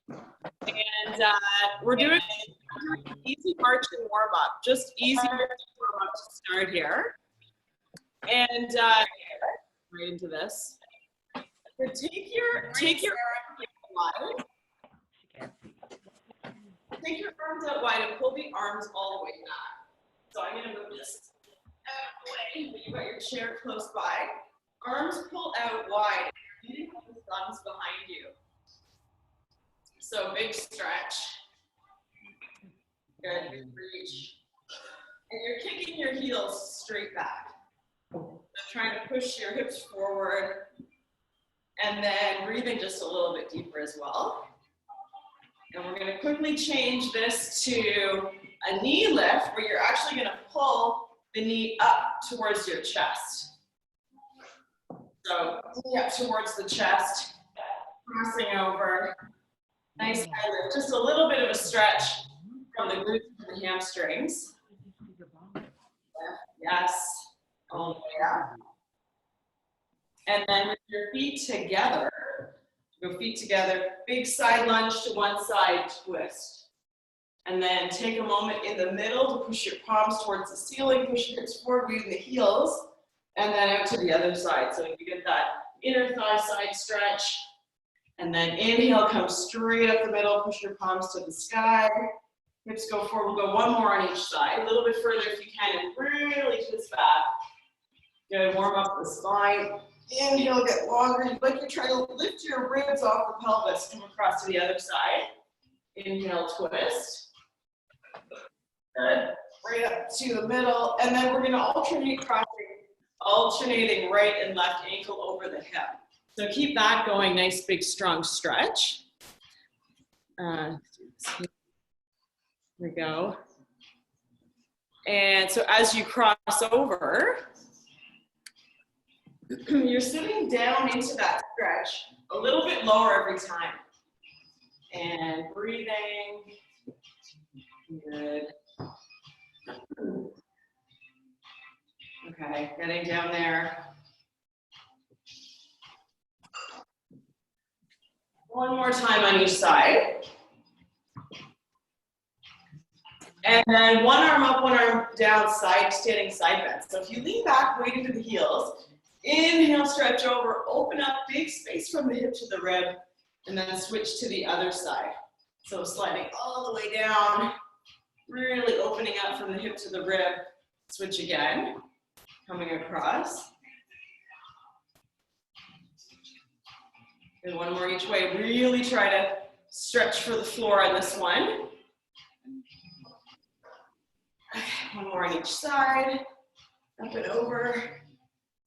And we're doing an easy marching warm up, just easy warm up to start here. And right into this. So take your arms wide. Take your arms out wide and pull the arms all the way back. So I'm going to move this out of the way, but you've got your chair close by. Arms pull out wide. You have the thumbs behind you. So big stretch. Good, big reach. And you're kicking your heels straight back. So trying to push your hips forward. And then breathing just a little bit deeper as well. And we're going to quickly change this to a knee lift where you're actually going to pull the knee up towards your chest. So knee up towards the chest, crossing over. Nice high lift. Just a little bit of a stretch from the glutes and the hamstrings. Yes. All the way up. And then with your feet together, go feet together, big side lunge to one side, twist. And then take a moment in the middle to push your palms towards the ceiling, push your hips forward, weaving the heels, and then out to the other side. So you get that inner thigh side stretch. And then inhale, come straight up the middle, push your palms to the sky. Hips go forward, we'll go one more on each side. A little bit further if you can, and really twist back. Good, warm up the spine. Inhale, get longer. Like you're trying to lift your ribs off the pelvis, come across to the other side. Inhale, twist. Good. Right up to the middle. And then we're going to alternate crossing, alternating right and left ankle over the hip. So keep that going. Nice, big, strong stretch. Here we go. And so as you cross over, you're sitting down into that stretch a little bit lower every time. And breathing. Good. Okay, getting down there. One more time on each side. And then one arm up, one arm down, standing side bend. So if you lean back, weight into the heels, inhale, stretch over, open up, big space from the hip to the rib, and then switch to the other side. So sliding all the way down, really opening up from the hip to the rib, switch again, coming across. And one more each way. Really try to stretch for the floor on this one. One more on each side, up and over.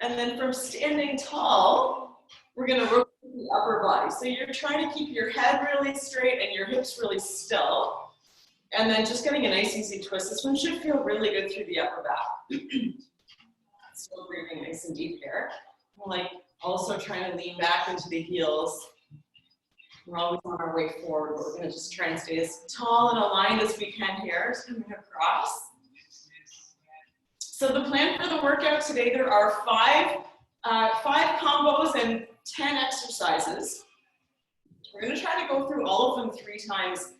And then from standing tall, we're going to rotate the upper body. So you're trying to keep your head really straight and your hips really still. And then just getting a nice easy twist. This one should feel really good through the upper back. Still breathing nice and deep here. Like also trying to lean back into the heels. We're always on our way forward, but we're going to just try and stay as tall and aligned as we can here. Just coming across. So the plan for the workout today, there are five combos and 10 exercises. We're going to try to go through all of them 3 times.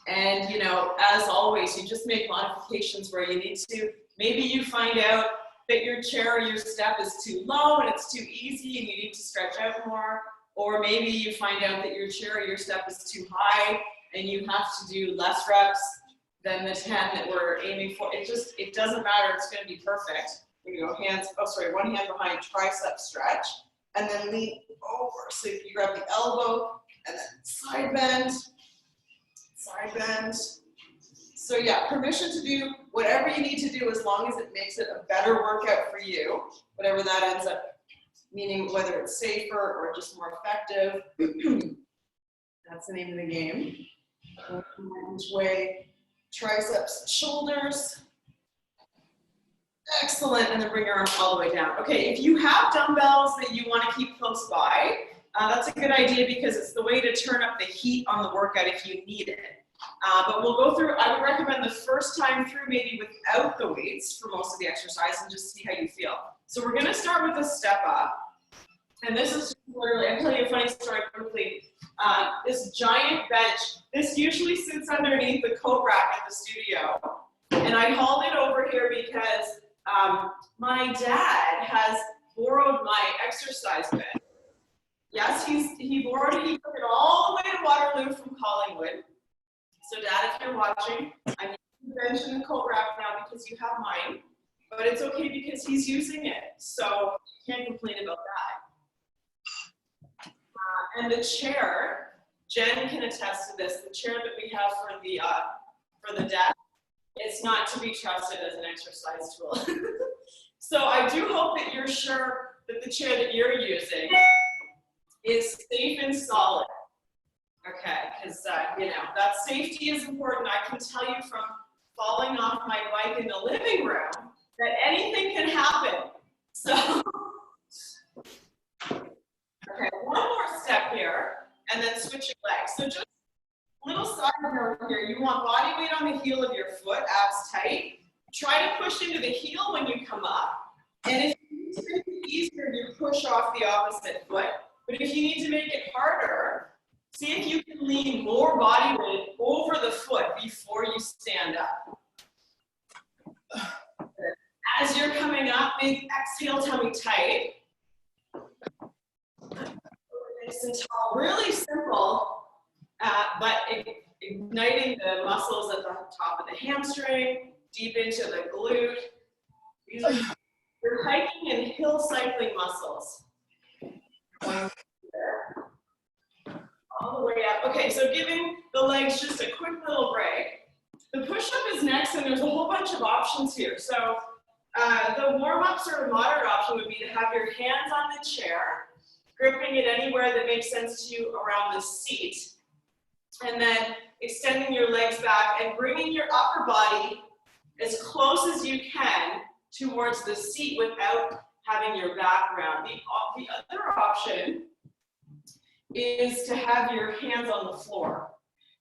And, you know, as always, you just make modifications where you need to. Maybe you find out that your chair or your step is too low and it's too easy and you need to stretch out more. Or maybe you find out that your chair or your step is too high and you have to do less reps than the 10 that we're aiming for. It doesn't matter, it's gonna be perfect. You go one hand behind, tricep stretch, and then lean over. So if you grab the elbow and then side bend. So yeah, permission to do whatever you need to do as long as it makes it a better workout for you, whatever that ends up meaning, whether it's safer or just more effective. That's the name of the game. Each way, triceps, shoulders. Excellent, and then bring your arm all the way down. Okay, if you have dumbbells that you want to keep close by, that's a good idea because it's the way to turn up the heat on the workout if you need it. But we'll go through, I would recommend the first time through maybe without the weights for most of the exercise and just see how you feel. So we're going to start with a step up. And this is literally, I'll tell you a funny story quickly. this giant bench. This usually sits underneath the coat rack at the studio. And I hauled it over here because my dad has borrowed my exercise bench. Yes, he borrowed it. He took it all the way to Waterloo from Collingwood. So Dad, if you're watching, I'm using the bench in the coat rack now because you have mine. But it's okay because he's using it. So you can't complain about that. And the chair, Jen can attest to this, the chair that we have for the desk, it's not to be trusted as an exercise tool. So I do hope that you're sure that the chair that you're using is safe and solid. Okay, because you know, that safety is important. I can tell you from falling off my bike in the living room that anything can happen. So, okay, one more step here, and then switching legs. So just a little side note here. You want body weight on the heel of your foot, abs tight. Try to push into the heel when you come up. And if you need to make it easier, you push off the opposite foot. But if you need to make it harder, see if you can lean more body weight over the foot before you stand up. As you're coming up, big exhale, tummy tight. Nice and tall, really simple, but igniting the muscles at the top of the hamstring, deep into the glute. These are your hiking and hill cycling muscles. All the way up. Okay, so giving the legs just a quick little break. The push-up is next, and there's a whole bunch of options here. So the warm-up sort of moderate option would be to have your hands on the chair, gripping it anywhere that makes sense to you around the seat, and then extending your legs back and bringing your upper body as close as you can towards the seat without having your back round. The other option is to have your hands on the floor.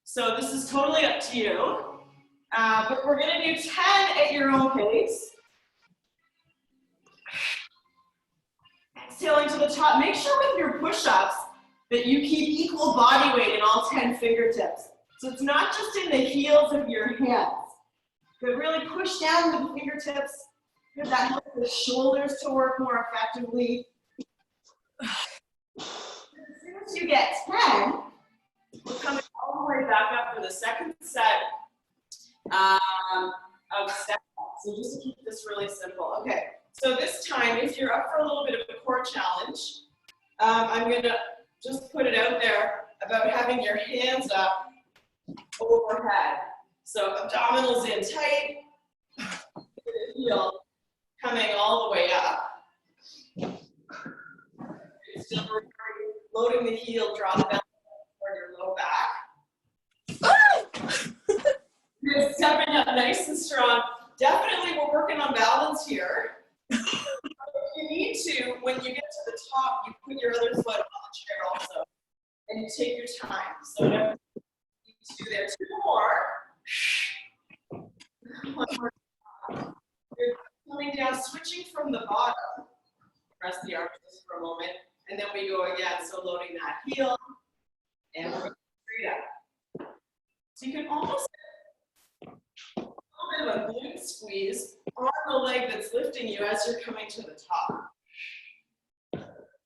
So this is totally up to you, but we're gonna do 10 at your own pace. Exhaling to the top. Make sure with your push-ups that you keep equal body weight in all 10 fingertips. So it's not just in the heels of your hands, but really push down with the fingertips. That helps the shoulders to work more effectively. As soon as you get 10, we're coming all the way back up for the second set of step-ups. So just to keep this really simple. Okay, so this time, if you're up for a little bit of a core challenge, I'm gonna just put it out there about having your hands up overhead. So abdominals in tight, heel coming all the way up. Still loading the heel, draw the belly toward your low back. You're stepping up nice and strong. Definitely we're working on balance here. If you need to, when you get to the top, you put your other foot on the chair also. And you take your time. So whatever you need to do there. Two more. One more. You're coming down, switching from the bottom. Press the arms just for a moment. And then we go again. So loading that heel. And we're going straight up. So you can almost get a little bit of a glute squeeze on the leg that's lifting you as you're coming to the top.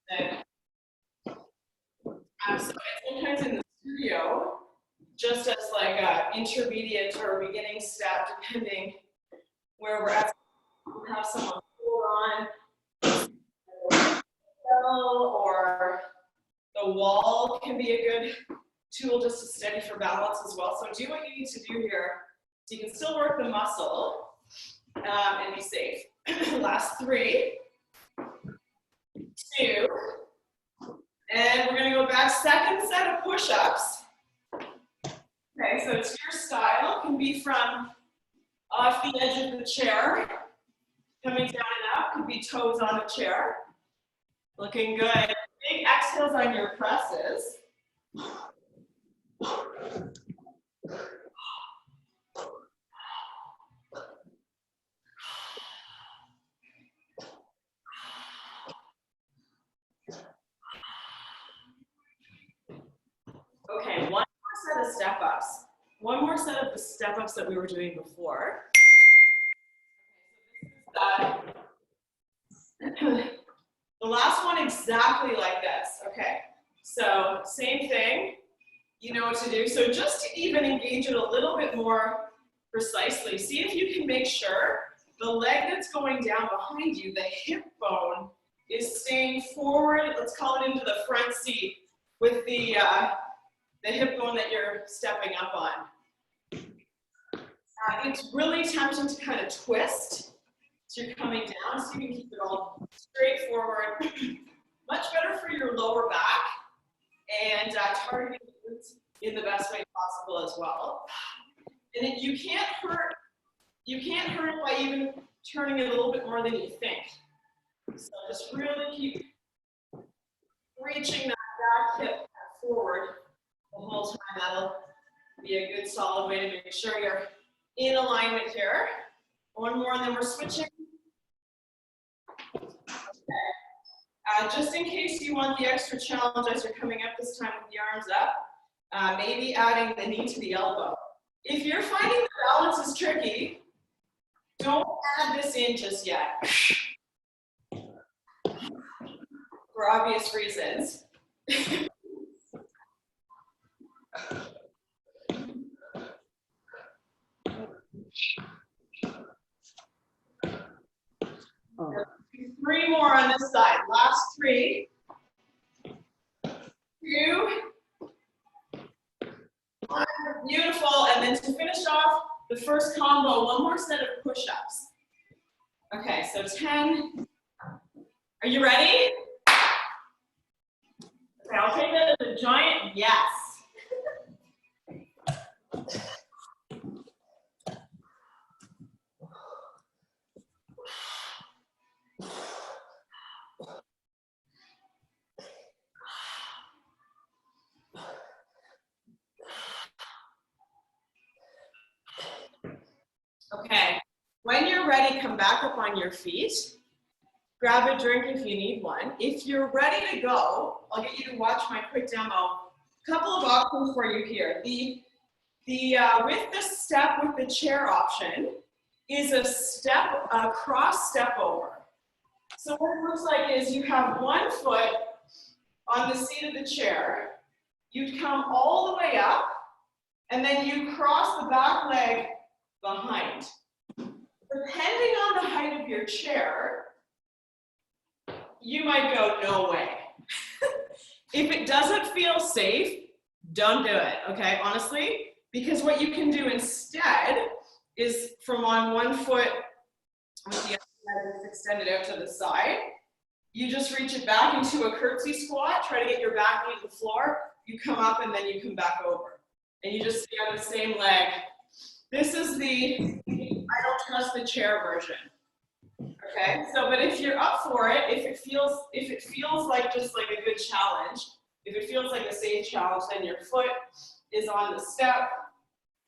Then, so sometimes in the studio, just as like an intermediate or beginning step, depending where we're at, we have someone hold on, or the wall can be a good tool just to steady for balance as well. So do what you need to do here so you can still work the muscle and be safe. Last 3, 2, and we're gonna go back, second set of push-ups. Okay, so it's your style. It can be from off the edge of the chair, coming down and up, could be toes on a chair. Looking good. Big exhales on your presses. the step-ups. One more set of the step-ups that we were doing before. The last one exactly like this. Okay, so same thing. You know what to do. So just to even engage it a little bit more precisely, see if you can make sure the leg that's going down behind you, the hip bone, is staying forward. Let's call it into the front seat with the hip bone that you're stepping up on. It's really tempting to kind of twist. So you're coming down, so you can keep it all straight forward. Much better for your lower back and targeting the glutes in the best way possible as well. And you can't hurt it by even turning it a little bit more than you think. So just really keep reaching that back hip forward the whole time. That'll be a good solid way to make sure you're in alignment here. One more and then we're switching. Okay. Just in case you want the extra challenge as you're coming up this time with the arms up, maybe adding the knee to the elbow. If you're finding the balance is tricky, don't add this in just yet. For obvious reasons. Three more on this side. Last three. 2. 1. Beautiful. And then to finish off the first combo, one more set of push-ups. Okay, so 10. Are you ready? Okay, I'll take that as a giant yes. Okay, when you're ready, come back up on your feet. Grab a drink if you need one. If you're ready to go, I'll get you to watch my quick demo. A couple of options for you here. With the step with the chair option is a cross step over. So what it looks like is you have one foot on the seat of the chair. You'd come all the way up, and then you cross the back leg behind. Depending on the height of your chair, you might go, no way. If it doesn't feel safe, don't do it, okay, honestly, because what you can do instead is from on one foot, with the other leg extended out to the side, you just reach it back into a curtsy squat, try to get your back knee to the floor, you come up and then you come back over. And you just stay on the same leg. This is the I don't trust the chair version. Okay, so but if you're up for it, if it feels like just like a good challenge, if it feels like a safe challenge, then your foot is on the step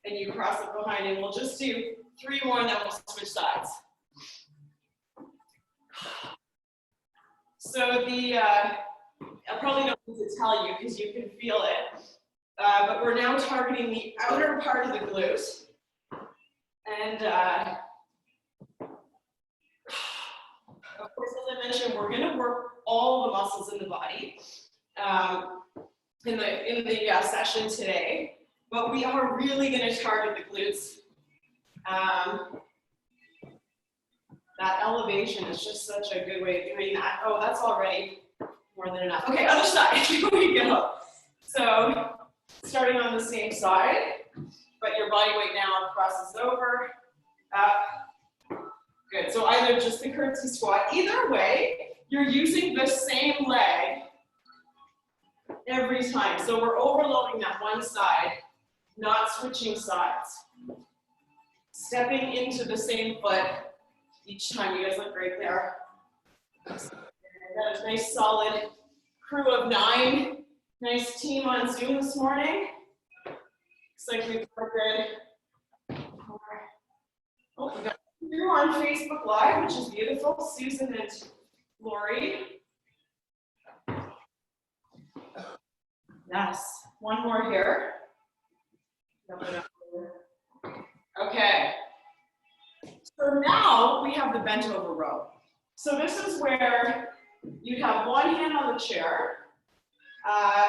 and you cross it behind, and we'll just do 3 more and then we'll switch sides. So I probably don't need to tell you because you can feel it, but we're now targeting the outer part of the glute. And of course, as I mentioned, we're going to work all the muscles in the body in the session today, but we are really going to target the glutes. That elevation is just such a good way of doing that. Oh, that's already more than enough. Okay, other side. Here we go. So starting on the same side, but your body weight now crosses over, up. Good. So either just the curtsy squat. Either way, you're using the same leg every time. So we're overloading that one side, not switching sides. Stepping into the same foot each time. You guys look great there. Got a nice solid crew of 9. Nice team on Zoom this morning. Looks like we've got good. Oh, we got 2 on Facebook Live, which is beautiful. Susan and Lori. Yes, one more here. Okay. So now we have the bent over row. So this is where you have one hand on the chair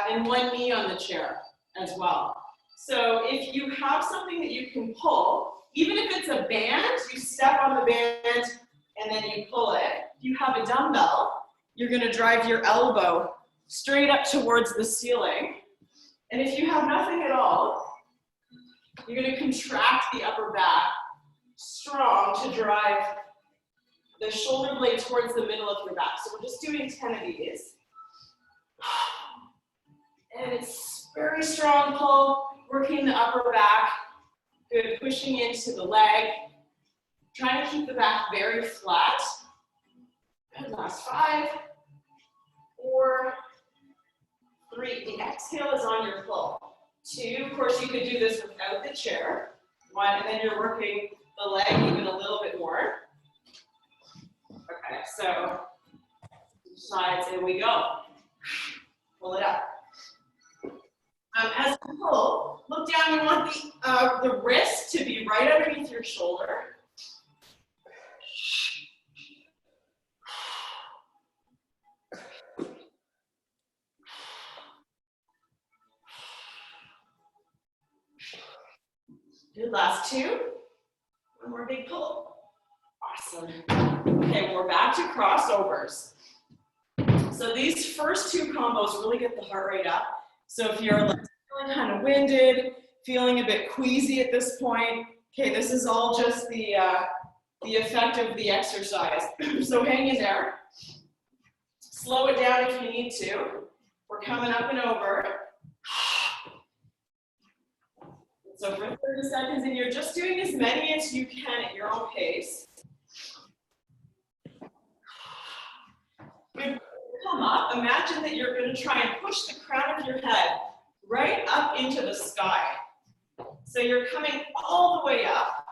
and one knee on the chair as well. So if you have something that you can pull, even if it's a band, you step on the band and then you pull it. If you have a dumbbell, you're going to drive your elbow straight up towards the ceiling. And if you have nothing at all, you're going to contract the upper back strong to drive the shoulder blade towards the middle of your back. So we're just doing 10 of these. And it's very strong pull, working the upper back. Good, pushing into the leg. Trying to keep the back very flat. Good, last 5, 4, 3. The exhale is on your pull. 2, of course you could do this without the chair. 1, and then you're working the leg even a little bit more. Okay, so sides, and we go. Pull it up. As you pull, look down. You want the wrist to be right underneath your shoulder. Good, last 2. One more big pull. Awesome. Okay, we're back to crossovers. So these first 2 combos really get the heart rate up. So if you're feeling kind of winded, feeling a bit queasy at this point, okay, this is all just the effect of the exercise. So hang in there. Slow it down if you need to. We're coming up and over. So for 30 seconds, and you're just doing as many as you can at your own pace. Good. Come up, imagine that you're going to try and push the crown of your head right up into the sky. So you're coming all the way up.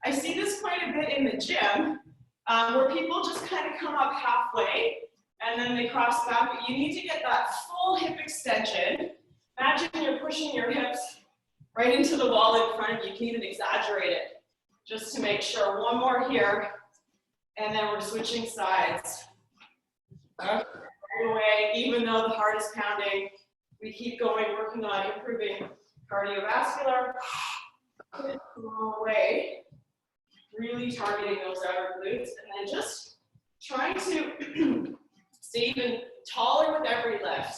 I see this quite a bit in the gym, where people just kind of come up halfway and then they cross back, but you need to get that full hip extension. Imagine you're pushing your hips right into the wall in front of you. You can even exaggerate it just to make sure. One more here, and then we're switching sides. Okay, right away, even though the heart is pounding, we keep going, working on improving cardiovascular. Good, long way. Really targeting those outer glutes, and then just trying to stay even taller with every lift.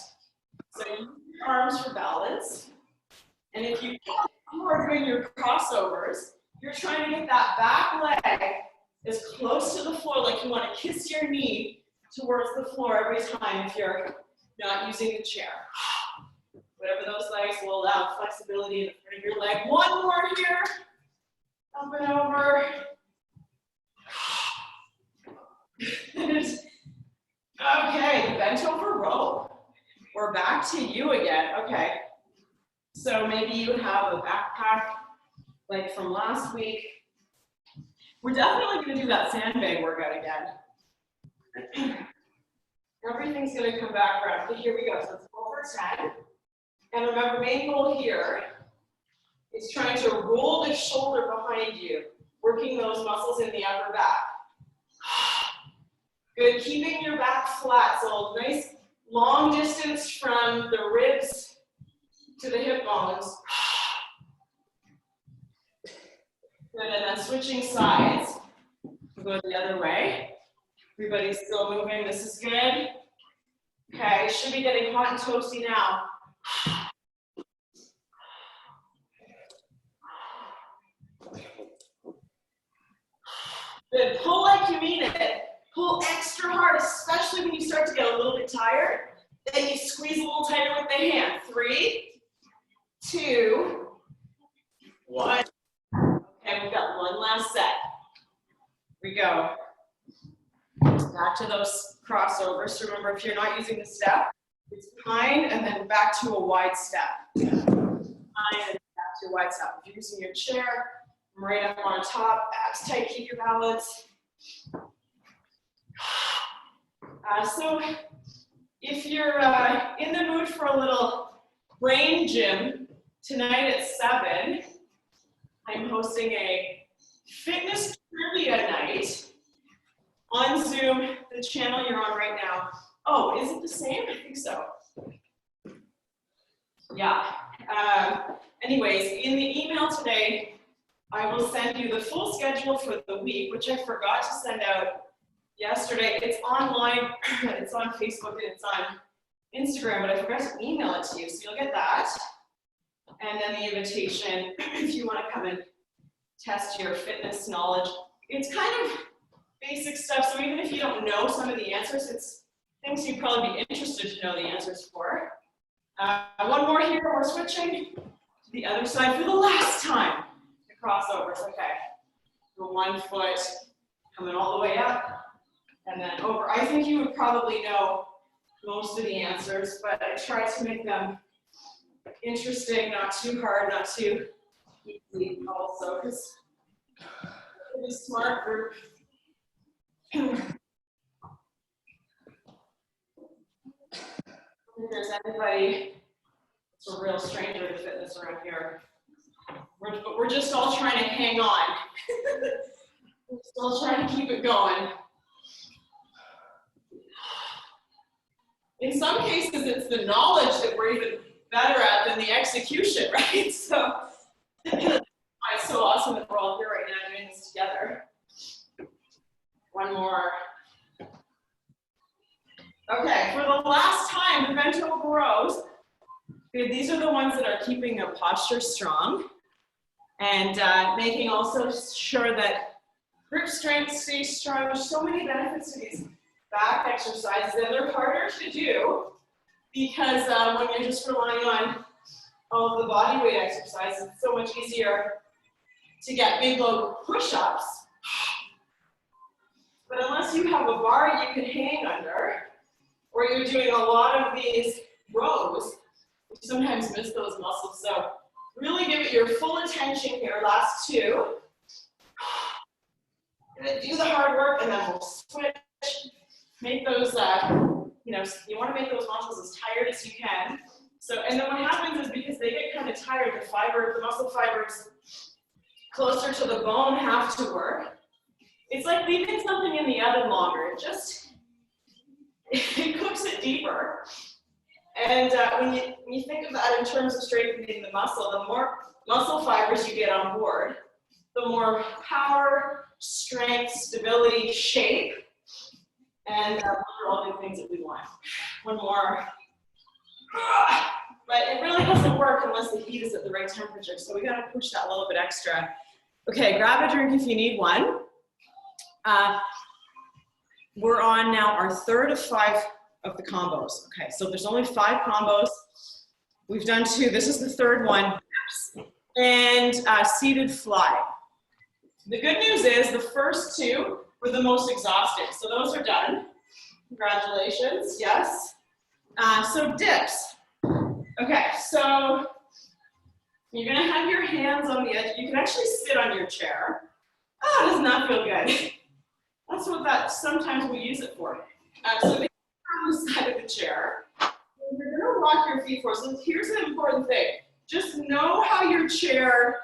So use your arms for balance. And if you are doing your crossovers, you're trying to get that back leg as close to the floor, like you want to kiss your knee towards the floor every time if you're not using the chair. Whatever those legs will allow, flexibility in the front of your leg. One more here. Up and over. Okay, bent over row. We're back to you again. Okay. So maybe you have a backpack like from last week. We're definitely going to do that sandbag workout again. Everything's going to come back around. Okay, here we go. So it's over 10. And remember, main goal here is trying to roll the shoulder behind you, working those muscles in the upper back. Good, keeping your back flat. So nice long distance from the ribs to the hip bones. Good, and then switching sides. We'll go the other way. Everybody's still moving. This is good. Okay, should be getting hot and toasty now. Good, pull like you mean it. Pull extra hard, especially when you start to get a little bit tired. Then you squeeze a little tighter with the hand. 3, 2, 1. Okay, we've got one last set. Here we go. Back to those crossovers. So remember, if you're not using the step, it's behind and then back to a wide step. Behind and back to a wide step. If you're using your chair, right up on top, abs tight, keep your balance. So if you're in the mood for a little brain gym tonight at 7, I'm hosting a fitness trivia night on Zoom, the channel you're on right now. Oh, is it the same? I think so. Yeah. Anyways, in the email today, I will send you the full schedule for the week, which I forgot to send out yesterday. It's online, it's on Facebook, and it's on Instagram, but I forgot to email it to you, so you'll get that. And then the invitation, if you want to come and test your fitness knowledge. It's kind of basic stuff, so even if you don't know some of the answers, it's things you'd probably be interested to know the answers for. One more here, we're switching to the other side for the last time. The crossovers, okay. The 1 foot coming all the way up and then over. I think you would probably know most of the answers, but I try to make them interesting, not too hard, not too easy also, because it's a smart group. If there's anybody that's a real stranger to fitness around here, we're just all trying to hang on. We're still trying to keep it going. In some cases, it's the knowledge that we're even better at than the execution, right? So it's so awesome that we're all here right now doing this together. One more. Okay, for the last time, the bent over rows. Okay, these are the ones that are keeping your posture strong and making also sure that grip strength stays strong. There's so many benefits to these back exercises, and they're harder to do because when you're just relying on all of the body weight exercises, it's so much easier to get big load push-ups. But unless you have a bar you can hang under, or you're doing a lot of these rows, you sometimes miss those muscles. So really give it your full attention here, last 2. You're gonna do the hard work and then we'll switch. Make those, you wanna make those muscles as tired as you can. So, and then what happens is because they get kind of tired, the muscle fibers closer to the bone have to work. It's like leaving something in the oven longer. It cooks it deeper. And when you think of that in terms of strengthening the muscle, the more muscle fibers you get on board, the more power, strength, stability, shape, and those are all the things that we want. One more. But it really doesn't work unless the heat is at the right temperature, so we gotta push that a little bit extra. Okay, grab a drink if you need one. We're on now our 3rd of 5 of the combos. Okay, so there's only 5 combos. We've done 2. This is the 3rd one. And seated fly. The good news is the first 2 were the most exhausting. So those are done. Congratulations, yes. So dips. Okay, so you're gonna have your hands on the edge. You can actually sit on your chair. Oh, does not feel good. That's what sometimes we use it for. So make on the side of the chair. You're gonna rock your feet forward. So here's an important thing. Just know how your chair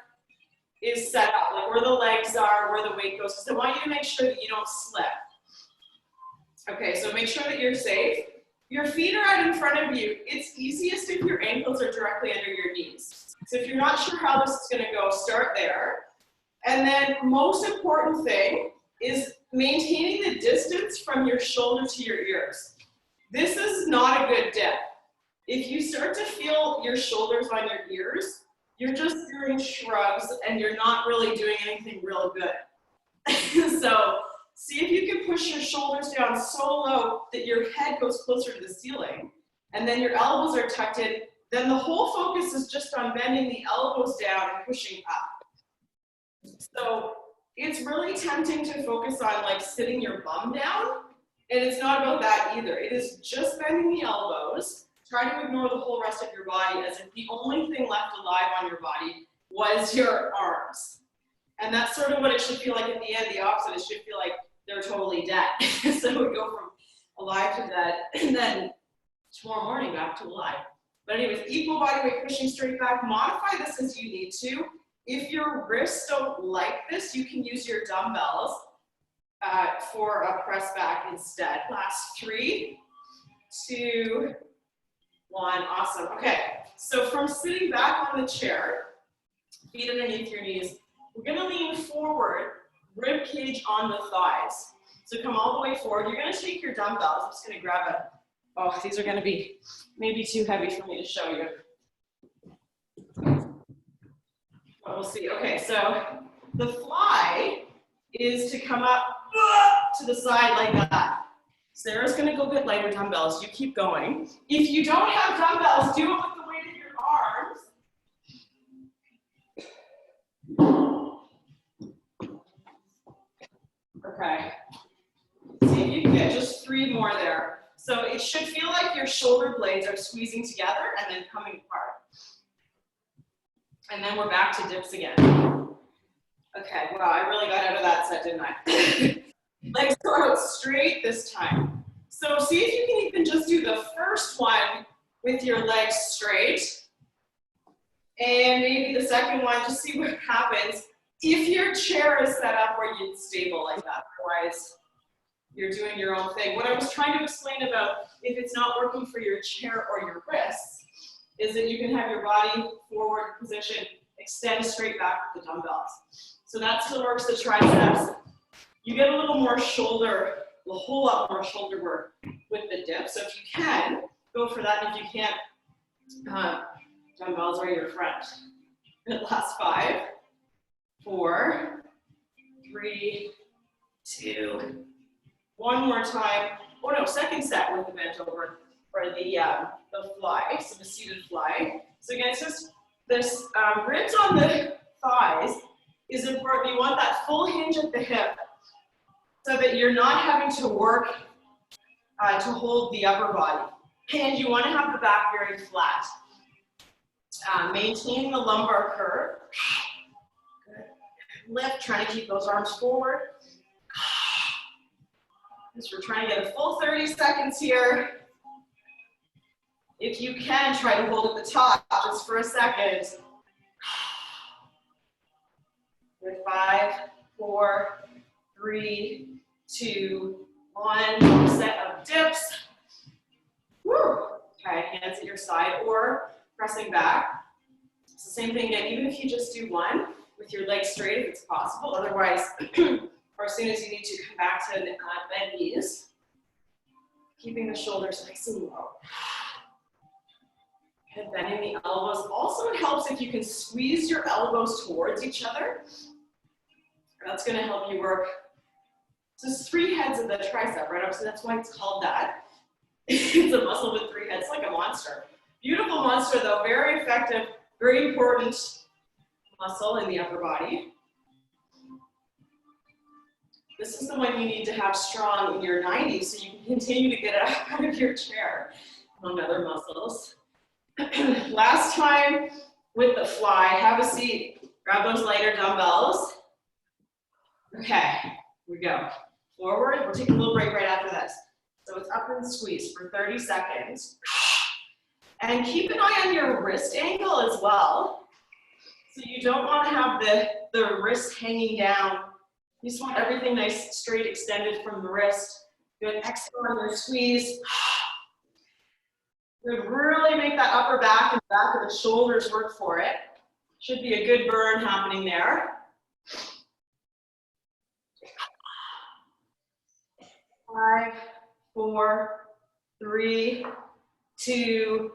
is set up, like where the legs are, where the weight goes. Because I want you to make sure that you don't slip. Okay, so make sure that you're safe. Your feet are out in front of you. It's easiest if your ankles are directly under your knees. So if you're not sure how this is gonna go, start there. And then most important thing is maintaining the distance from your shoulder to your ears. This is not a good dip. If you start to feel your shoulders on your ears, you're just doing shrugs and you're not really doing anything real good. So see if you can push your shoulders down so low that your head goes closer to the ceiling and then your elbows are tucked in. Then the whole focus is just on bending the elbows down and pushing up. So it's really tempting to focus on like sitting your bum down, and it's not about that either. It is just bending the elbows. Try to ignore the whole rest of your body as if the only thing left alive on your body was your arms. And that's sort of what it should feel like at the end. The opposite, it should feel like they're totally dead. So we go from alive to dead, and then tomorrow morning back to alive. But anyways, equal body weight pushing straight back. Modify this as you need to. If your wrists don't like this, you can use your dumbbells for a press back instead. Last 3, 2, 1. Awesome. Okay, so from sitting back on the chair, feet underneath your knees, we're gonna lean forward, rib cage on the thighs. So come all the way forward. You're gonna take your dumbbells. I'm just gonna grab a, oh, these are gonna be maybe too heavy for me to show you. But we'll see. Okay, so the fly is to come up to the side like that. Sarah's gonna go get lighter dumbbells. You keep going. If you don't have dumbbells, do it with the weight of your arms. Okay. See if you can get just 3 more there. So it should feel like your shoulder blades are squeezing together and then coming apart. And then we're back to dips again. Okay, wow, I really got out of that set, didn't I? Legs go out straight this time. So see if you can even just do the first one with your legs straight. And maybe the second one, just see what happens. If your chair is set up where you'd stable like that, otherwise you're doing your own thing. What I was trying to explain about if it's not working for your chair or your wrists is that you can have your body forward position, extend straight back with the dumbbells. So that still works the triceps. You get a little more shoulder, a whole lot more shoulder work with the dip. So if you can, go for that. If you can't, dumbbells are your friend. Last 5, 4, 3, 2, 1 more time. Oh no, second set with the bent over for the fly, so the seated fly. So again, it's just this ribs on the thighs is important. You want that full hinge at the hip so that you're not having to work to hold the upper body. And you want to have the back very flat. Maintain the lumbar curve. Good. Lift, trying to keep those arms forward. We're trying to get a full 30 seconds here. If you can, try to hold at the top just for a second. Good. 5, 4, 3, 2, 1. Set of dips. Woo. Okay, hands at your side or pressing back. It's the same thing again, even if you just do one with your legs straight if it's possible. Otherwise, or as soon as you need to come back to bend knees, keeping the shoulders nice and low. And bending the elbows. Also, it helps if you can squeeze your elbows towards each other. That's going to help you work. So it's 3 heads of the tricep, right? So that's why it's called that. It's a muscle with 3 heads, like a monster. Beautiful monster, though. Very effective, very important muscle in the upper body. This is the one you need to have strong in your 90s so you can continue to get out of your chair, among other muscles. Last time with the fly, have a seat, grab those lighter dumbbells. Okay, here we go. Forward, we'll take a little break right after this. So it's up and squeeze for 30 seconds. And keep an eye on your wrist angle as well. So you don't want to have the wrist hanging down. You just want everything nice, straight, extended from the wrist. Good, exhale on your squeeze. Good, really make that upper back and back of the shoulders work for it. Should be a good burn happening there. 5, 4, 3, 2,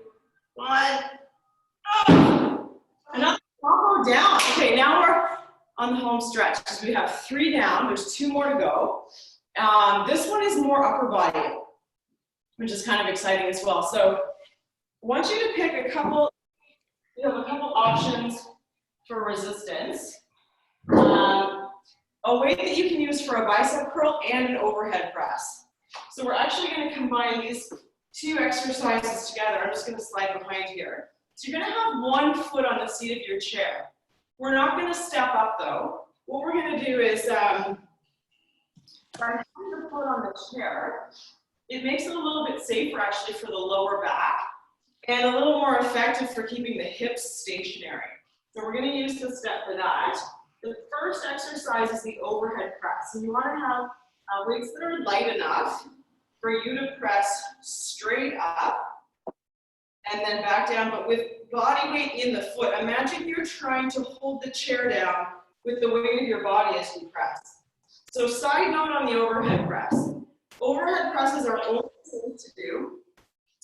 1. Oh. Another combo down. Okay, now we're on the home stretch. So we have 3 down. There's 2 more to go. This one is more upper body, which is kind of exciting as well. So I want you to pick a couple. You have a couple options for resistance. A weight that you can use for a bicep curl and an overhead press. So we're actually going to combine these 2 exercises together. I'm just going to slide behind here. So you're going to have 1 foot on the seat of your chair. We're not going to step up though. What we're going to do is, by having the foot on the chair, it makes it a little bit safer actually for the lower back. and a little more effective for keeping the hips stationary. So we're going to use the step for that. The first exercise is the overhead press. And you want to have weights that are light enough for you to press straight up and then back down, but with body weight in the foot. Imagine you're trying to hold the chair down with the weight of your body as you press. So side note on the overhead press. Overhead presses are only safe to do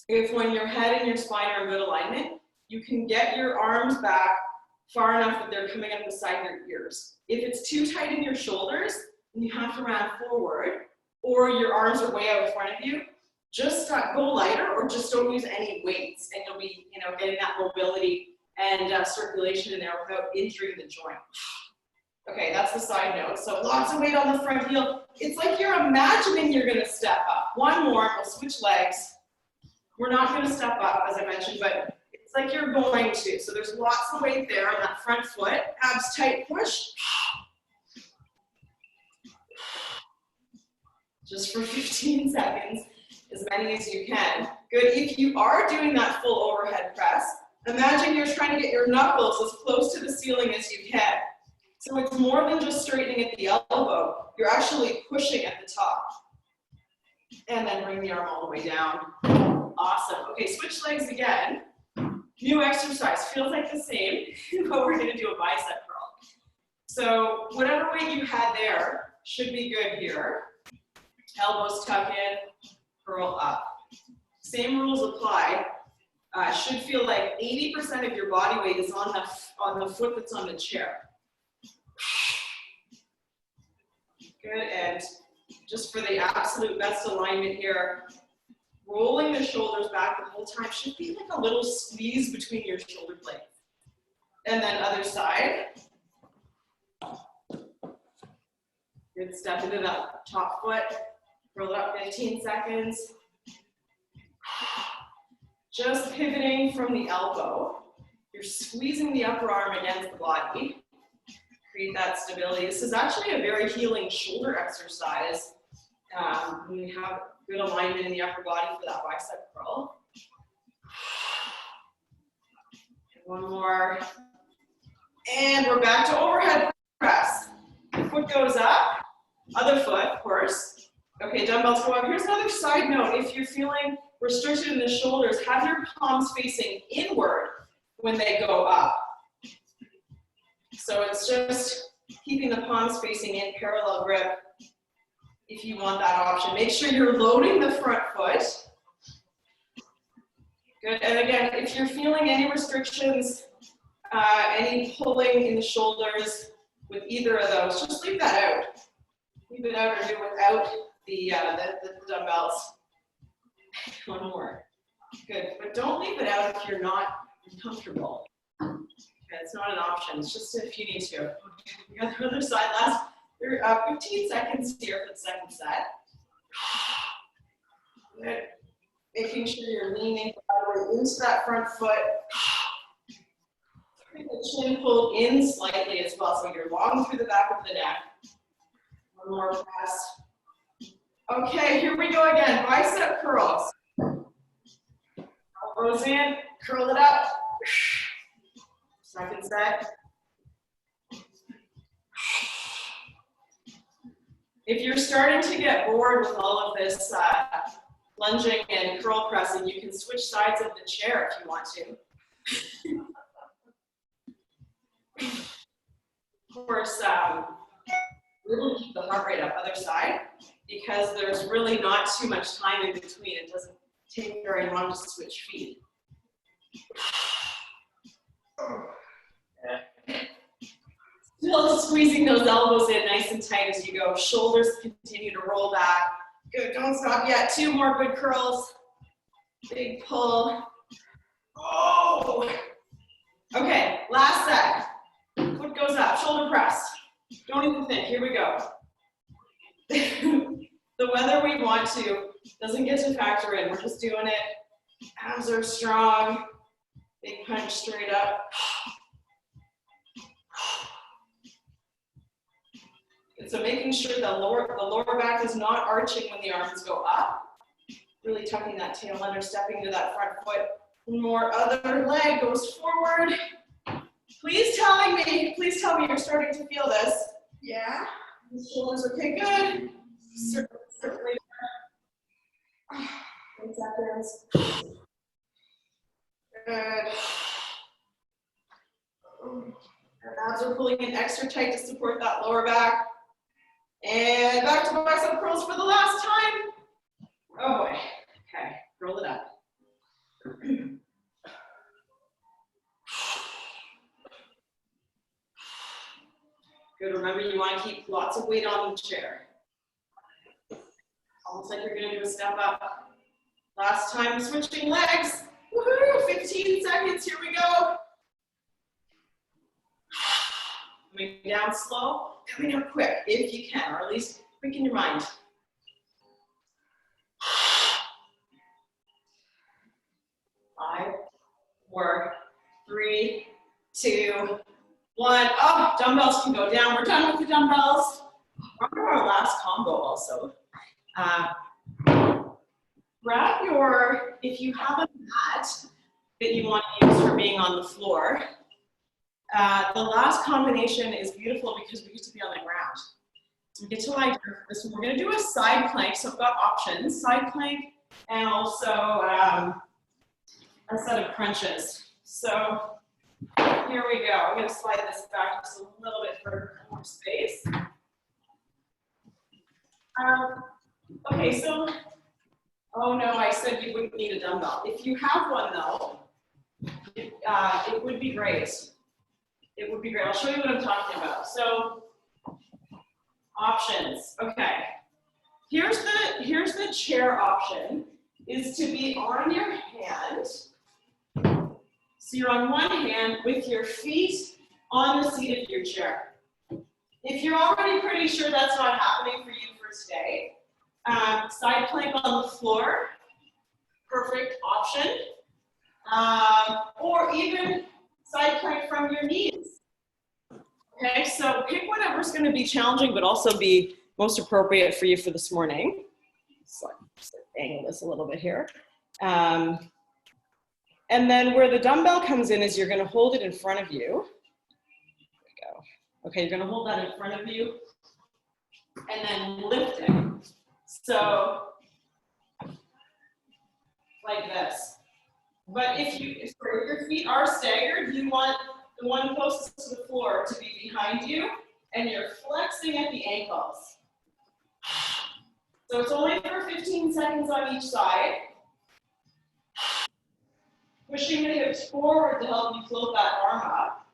if when your head and your spine are in good alignment, you can get your arms back far enough that they're coming up beside your ears. If it's too tight in your shoulders, and you have to round forward, or your arms are way out in front of you, just go lighter or just don't use any weights, and you'll be, getting that mobility and circulation in there without injuring the joint. Okay, that's the side note. So lots of weight on the front heel. It's like you're imagining you're gonna step up. One more, we'll switch legs. We're not gonna step up, as I mentioned, but it's like you're going to. So there's lots of weight there on that front foot. Abs tight, push. Just for 15 seconds, as many as you can. Good, if you are doing that full overhead press, imagine you're trying to get your knuckles as close to the ceiling as you can. So it's more than just straightening at the elbow, you're actually pushing at the top. And then bring the arm all the way down. Awesome, okay, switch legs again. New exercise, feels like the same, but we're gonna do a bicep curl. So whatever weight you had there should be good here. Elbows tuck in, curl up. Same rules apply. Should feel like 80% of your body weight is on the foot that's on the chair. Good, and just for the absolute best alignment here, rolling the shoulders back the whole time should be like a little squeeze between your shoulder blades. And then other side. Good, step into that top foot. Roll it up 15 seconds. Just pivoting from the elbow. You're squeezing the upper arm against the body. Create that stability. This is actually a very healing shoulder exercise. When you have good alignment in the upper body for that bicep curl. One more. And we're back to overhead press. Foot goes up. Other foot, of course. Okay, dumbbells go up. Here's another side note. If you're feeling restricted in the shoulders, have your palms facing inward when they go up. So it's just keeping the palms facing in, parallel grip, if you want that option. Make sure you're loading the front foot. Good, and again, if you're feeling any restrictions, any pulling in the shoulders with either of those, just leave that out. Leave it out or do it without the dumbbells. One more. Good, but don't leave it out if you're not comfortable. Okay, it's not an option, it's just if you need to. Okay, we got the other side, last 15 seconds here for the second set. Good. Making sure you're leaning into that front foot. Keep the chin pulled in slightly as well, so you're long through the back of the neck. One more press. Okay, here we go again. Bicep curls. Elbows in, curl it up. Second set. If you're starting to get bored with all of this lunging and curl pressing, you can switch sides of the chair if you want to. Of course, really keep the heart rate up, other side, because there's really not too much time in between. It doesn't take very long to switch feet. Still squeezing those elbows in nice and tight as you go. Shoulders continue to roll back. Good, don't stop yet. Two more good curls. Big pull. Oh! Okay, last set. Foot goes up, shoulder press. Don't even think, here we go. The whether we want to doesn't get to factor in. We're just doing it. Abs are strong. Big punch straight up. And so making sure the lower back is not arching when the arms go up. Really tucking that tail under, stepping to that front foot. One more, other leg goes forward. Please tell me you're starting to feel this. Yeah. The shoulders, okay, good. Certainly. 10 seconds. Good. Our abs are pulling in extra tight to support that lower back. And back to bicep curls for the last time. Oh boy. Okay, roll it up. Good, remember you want to keep lots of weight on the chair. Almost like you're gonna do a step up. Last time switching legs. Woohoo, 15 seconds, here we go. Coming down slow, coming up quick, if you can, or at least quick in your mind. 5, 4, 3, 2, 1. Oh, dumbbells can go down. We're done with the dumbbells. We're on to our last combo also. Grab your, if you have a mat that you want to use for being on the floor, the last combination is beautiful because we get to be on the ground. So we get to lie down for this one. We're going to do a side plank. So I've got options, side plank and also a set of crunches. So here we go. I'm going to slide this back just a little bit for more space. Okay, so, oh no, I said you wouldn't need a dumbbell. If you have one though, it would be great. It would be great. I'll show you what I'm talking about. So, options. Okay. Here's the chair option, is to be on your hand. So you're on one hand with your feet on the seat of your chair. If you're already pretty sure that's not happening for you for today, side plank on the floor, perfect option. Or even side plank from your knees. Okay, so pick whatever's going to be challenging but also be most appropriate for you for this morning. So just angle this a little bit here. And then where the dumbbell comes in is you're going to hold it in front of you. There we go. Okay, you're going to hold that in front of you and then lift it. So like this. But if your feet are staggered, you want the one closest to the floor to be behind you, and you're flexing at the ankles. So it's only for 15 seconds on each side. Pushing the hips forward to help you float that arm up.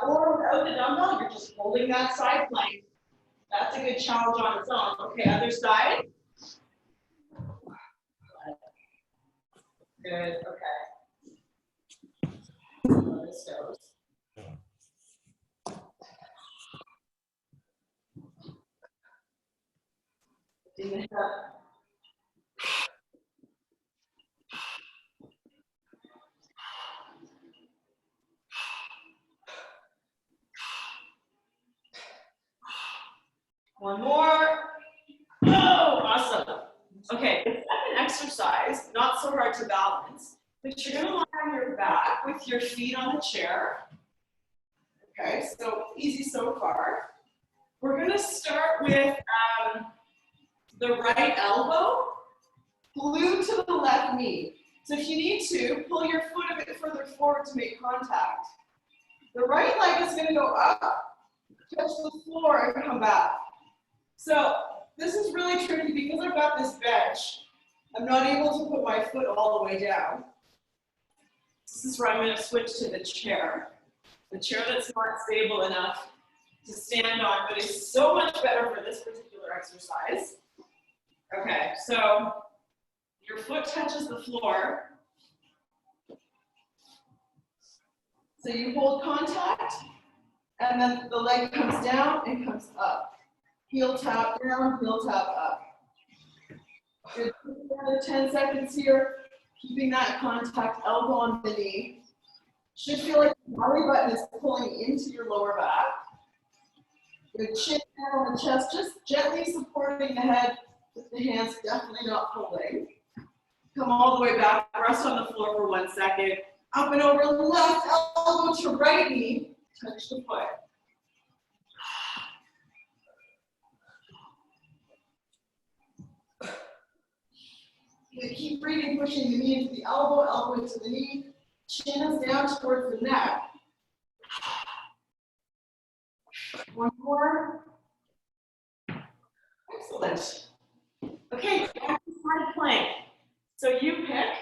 Or without the dumbbell, you're just holding that side plank. That's a good challenge on its own. Okay, other side. Good, okay. There this goes. In the hip. One more. Oh, awesome. Okay, the second exercise, not so hard to balance, but you're going to lie on your back with your feet on the chair. Okay, so easy so far. We're going to start with the right elbow glued to the left knee. So if you need to, pull your foot a bit further forward to make contact. The right leg is going to go up, touch the floor, and come back. So this is really tricky because I've got this bench. I'm not able to put my foot all the way down. This is where I'm going to switch to the chair. The chair that's not stable enough to stand on, but is so much better for this particular exercise. Okay, so your foot touches the floor. So you hold contact, and then the leg comes down and comes up. Heel tap down, heel tap up. Good. Another 10 seconds here. Keeping that contact, elbow on the knee. Should feel like the belly button is pulling into your lower back. Good, chin down on the chest, just gently supporting the head with the hands, definitely not pulling. Come all the way back, rest on the floor for 1 second. Up and over, left elbow to right knee, touch the foot. Good. Keep breathing, pushing the knee into the elbow, elbow into the knee, chin is down towards the neck. One more. Excellent. Okay, back to side plank. So you pick.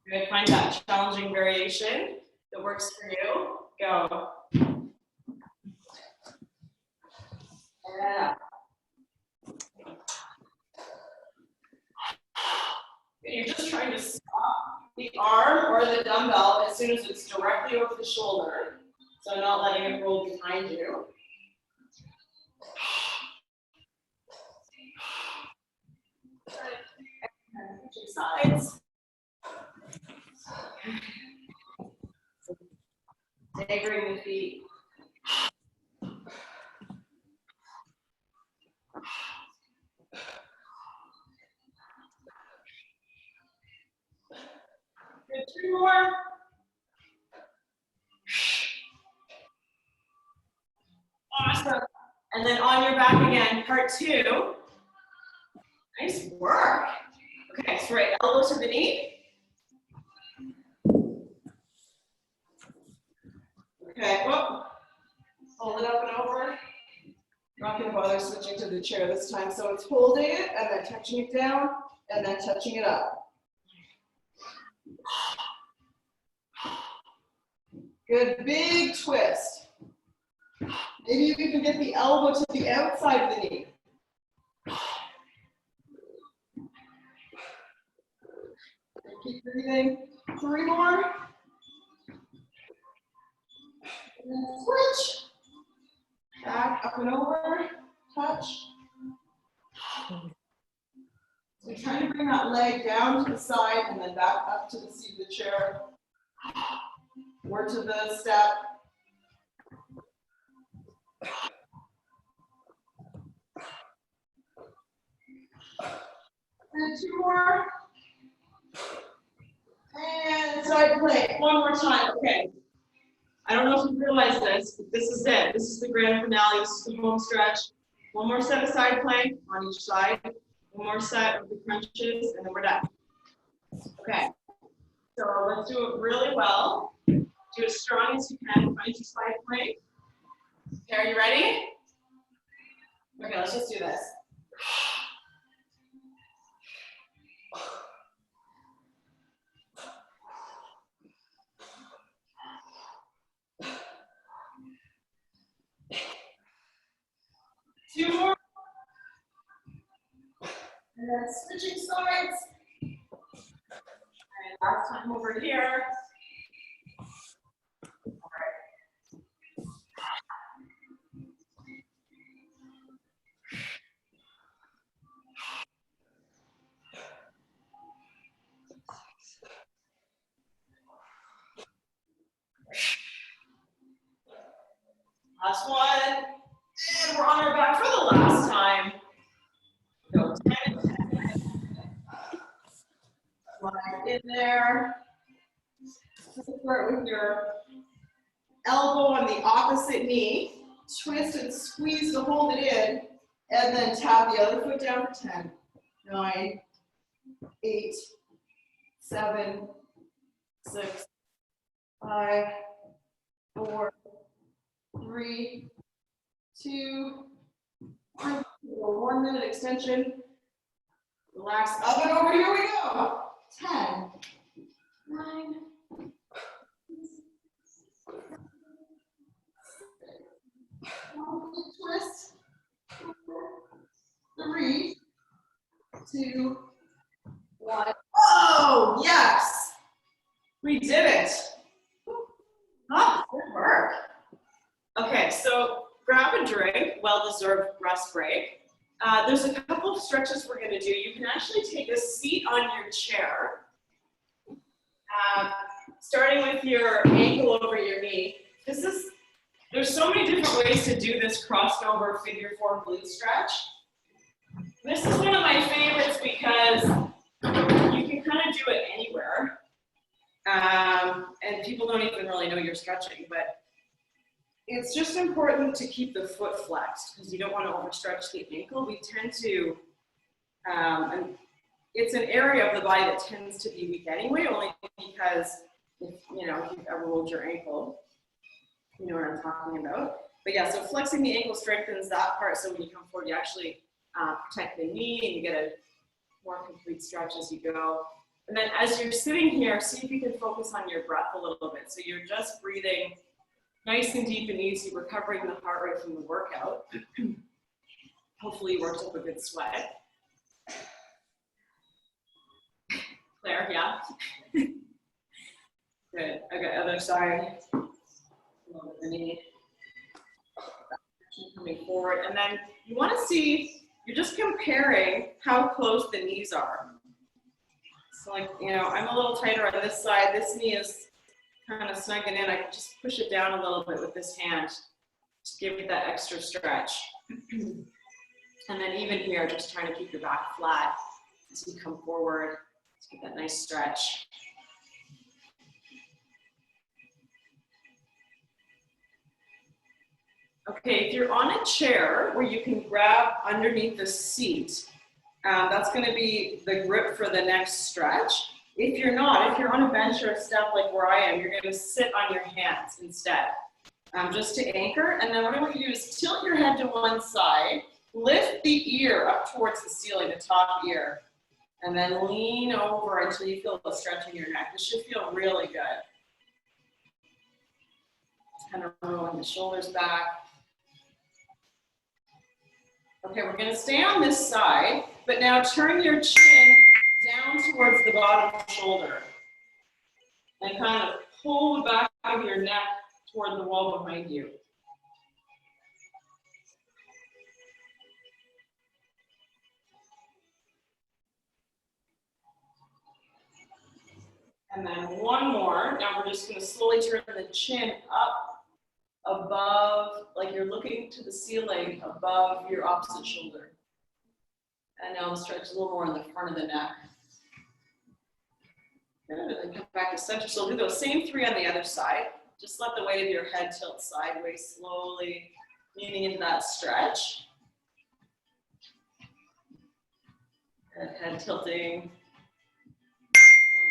Good, find that challenging variation that works for you. Go. Yeah. You're just trying to stop the arm or the dumbbell as soon as it's directly over the shoulder. So not letting it roll behind you. Switching sides. Staggering the feet. Good, 2 more. Awesome. And then on your back again, part 2. Nice work. Okay, so right elbow to the knee. Okay, whoop. Hold it up and over. Not going to bother switching to the chair this time. So it's holding it and then touching it down and then touching it up. Good, big twist. Maybe you can get the elbow to the outside of the knee. Keep breathing. 3 more. And then switch. Back, up and over. Touch. So you're trying to bring that leg down to the side and then back up to the seat of the chair. Or to the step. And 2 more. And side plank. 1 more time. Okay. I don't know if you realize this, but this is it. This is the grand finale. This is the home stretch. 1 more set of side plank on each side. 1 more set of the crunches, and then we're done. Okay. So let's do it really well. Do as strong as you can. Find your side plank. Okay, are you ready? Okay, let's just do this. Two more. And then switching sides. And last time over here. All right. Last one. And we're on our back for the last time. Go 10. Slide in there. Start with your elbow on the opposite knee. Twist and squeeze to hold it in. And then tap the other foot down for 10. 9, 8, 7, 6, 5, 4, 3, 2, 1. 1 minute extension. Relax up and over. Here we go. 10, 9, twist. 3, 2, 1. Oh, yes. We did it. Oh, good work. Okay, so grab a drink, well-deserved rest break. There's a couple of stretches we're gonna do. You can actually take a seat on your chair, starting with your ankle over your knee. There's so many different ways to do this crossed over figure 4 glute stretch. This is one of my favorites because you can kind of do it anywhere. And people don't even really know you're stretching, but it's just important to keep the foot flexed because you don't want to overstretch the ankle. We tend to, and it's an area of the body that tends to be weak anyway, only because if you've ever rolled your ankle, you know what I'm talking about. But yeah, so flexing the ankle strengthens that part, so when you come forward, you actually protect the knee and you get a more complete stretch as you go. And then as you're sitting here, see if you can focus on your breath a little bit. So you're just breathing nice and deep and easy, recovering the heart rate from the workout. Hopefully you worked up a good sweat. Claire, yeah? Good. Okay, other side. Lower the knee. Coming forward. And then you want to see, you're just comparing how close the knees are. So like, I'm a little tighter on this side. This knee is kind of snugging in. I can just push it down a little bit with this hand. Just give it that extra stretch. And then even here, just trying to keep your back flat as you come forward. Just get that nice stretch. Okay, if you're on a chair where you can grab underneath the seat, that's going to be the grip for the next stretch. If you're not, if you're on a bench or a step like where I am, you're going to sit on your hands instead, just to anchor. And then what I want you to do is tilt your head to one side, lift the ear up towards the ceiling, the top ear, and then lean over until you feel a stretch in your neck. This should feel really good. Just kind of rolling the shoulders back. Okay, we're going to stay on this side, but now turn your chin down towards the bottom shoulder and kind of pull the back of your neck toward the wall behind you. And then one more. Now we're just going to slowly turn the chin up above, like you're looking to the ceiling above your opposite shoulder. And now stretch a little more in the front of the neck. Good, and then come back to center. So we'll do those same three on the other side. Just let the weight of your head tilt sideways, slowly leaning into that stretch. And head tilting. Pull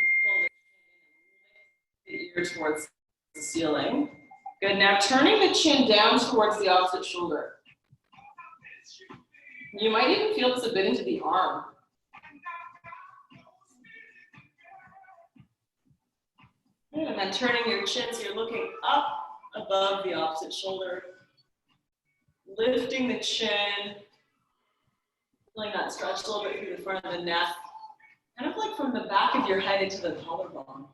the ear towards the ceiling. Good, now turning the chin down towards the opposite shoulder. You might even feel this a bit into the arm. Good, and then turning your chin so you're looking up above the opposite shoulder. Lifting the chin. Feeling that stretch a little bit through the front of the neck. Kind of like from the back of your head into the collarbone.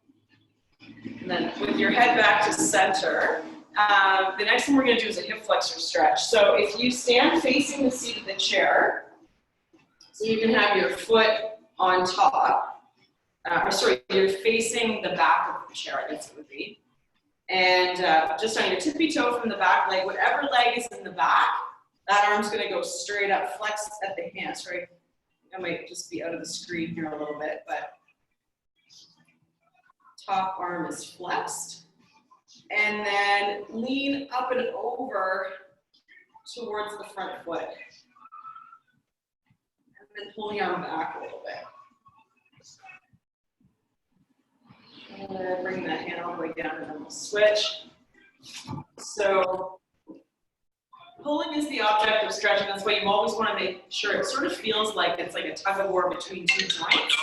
And then with your head back to center, the next thing we're going to do is a hip flexor stretch. So if you stand facing the seat of the chair, so you can have your foot on top, you're facing the back of the chair, I guess it would be. And just on your tippy toe from the back leg, whatever leg is in the back, that arm's going to go straight up, flex at the hands, right? I might just be out of the screen here a little bit, but top arm is flexed. And then lean up and over towards the front foot. And then pull the arm back a little bit. And then bring that hand all the way down and then we'll switch. So pulling is the object of stretching. That's why you always want to make sure it sort of feels like it's like a tug of war between two joints.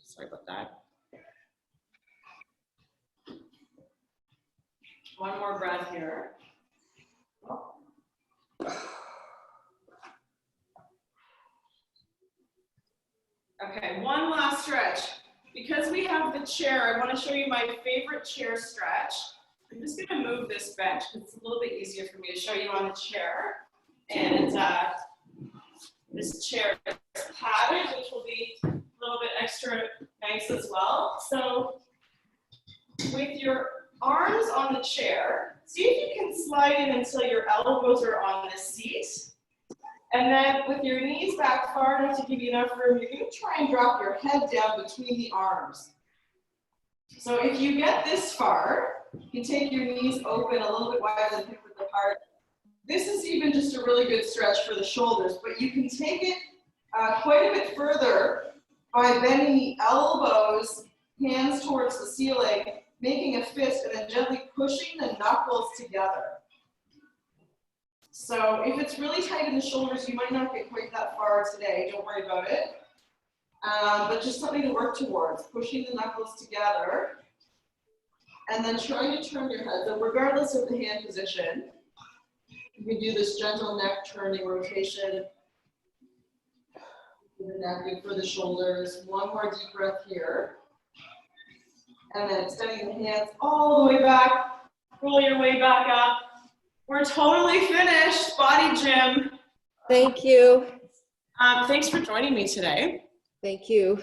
Sorry about that. One more breath here. Okay, one last stretch. Because we have the chair, I want to show you my favorite chair stretch. I'm just going to move this bench because it's a little bit easier for me to show you on the chair. And This chair is padded, which will be a little bit extra nice as well. So with your arms on the chair, see if you can slide in until your elbows are on the seat. And then with your knees back far enough to give you enough room, you're going to try and drop your head down between the arms. So if you get this far, you can take your knees open a little bit wider than hip width apart. This is even just a really good stretch for the shoulders, but you can take it quite a bit further by bending the elbows, hands towards the ceiling, making a fist, and then gently pushing the knuckles together. So if it's really tight in the shoulders, you might not get quite that far today. Don't worry about it. But just something to work towards, pushing the knuckles together, and then trying to turn your head. So regardless of the hand position, you can do this gentle neck turning rotation. For the neck, good for the shoulders. One more deep breath here. And then extending the hands all the way back. Roll your way back up. We're totally finished, BodyGym. Thank you. Thanks for joining me today. Thank you.